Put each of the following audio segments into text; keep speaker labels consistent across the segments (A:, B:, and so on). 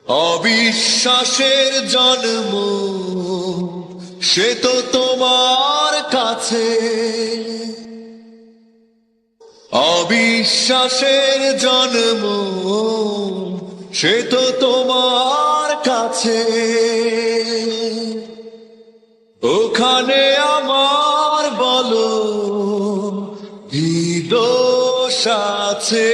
A: অবিশ্বাসের জন্ম সে তো তোমার কাছে, অবিশ্বাসের জন্ম সে তো তোমার কাছে। ওখানে আমার বলো কি দোষ আছে,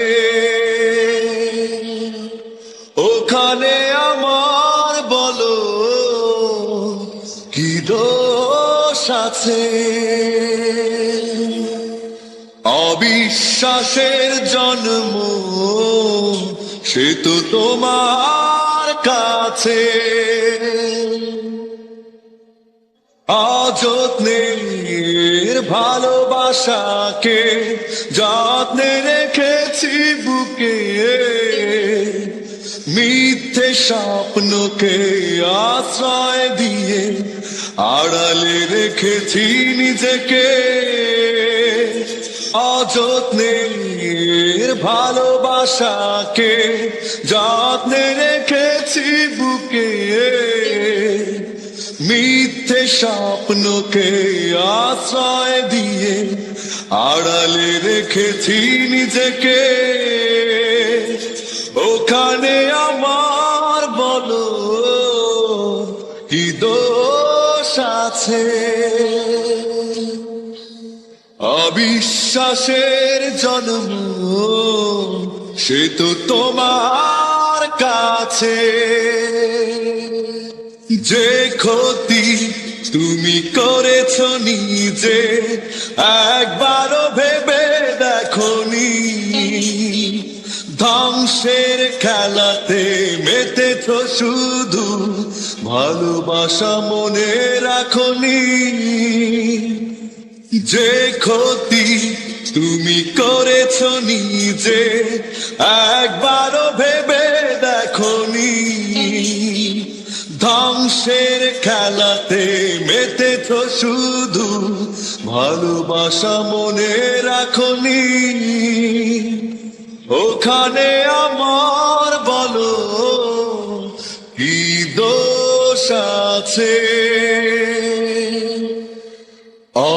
A: ওখানে আমার বলো কি দোষ আছে। অবিশ্বাসের জন্ম সে তো তোমার কাছে, অযত্নের ভালোবাসাকে যত্নে রেখেছি বুকে, মিথ্যে স্বপ্নকে আশ্রয় দিয়ে আড়ালে রেখেছি নিজেকে। অযত্নের ভালোবাসাকে যত্নে রেখেছি বুকে, মিথ্যে স্বপ্নকে আশ্রয় দিয়ে আড়ালে রেখেছি নিজেকে। ওখানে আমার বলো কি দোষ আছে। অবিশ্বাসের জন্ম সে তো তোমার কাছে, যে ক্ষতি তুমি করেছ নিজে একবারও ভেবে দেখোনি, ধ্বংসের খেলাতে মেতেছ শুধু ভালোবাসা মনে রাখোনি। যে ক্ষতি তুমি করেছ নিজে একবারও ভেবে দেখোনি, ধ্বংসের খেলাতে মেতেছ শুধু ভালোবাসা মনে রাখোনি। ওখানে আমার বলো কি দোষ আছে।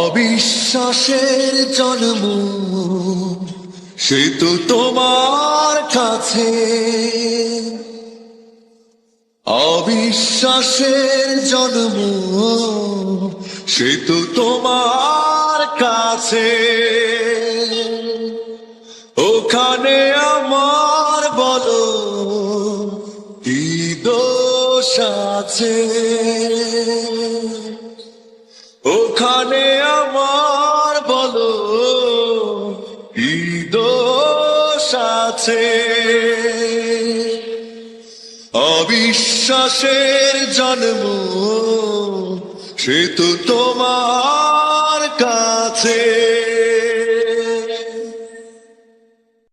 A: অবিশ্বাসের জন্ম সে তো তোমার কাছে, অবিশ্বাসের জন্ম সে তো তোমার কাছে। ওখানে আমার বলো কি দোষ আছে, ওখানে আমার বলো কি দোষ আছে। অবিশ্বাসের জন্ম সে তো তোমার কাছে।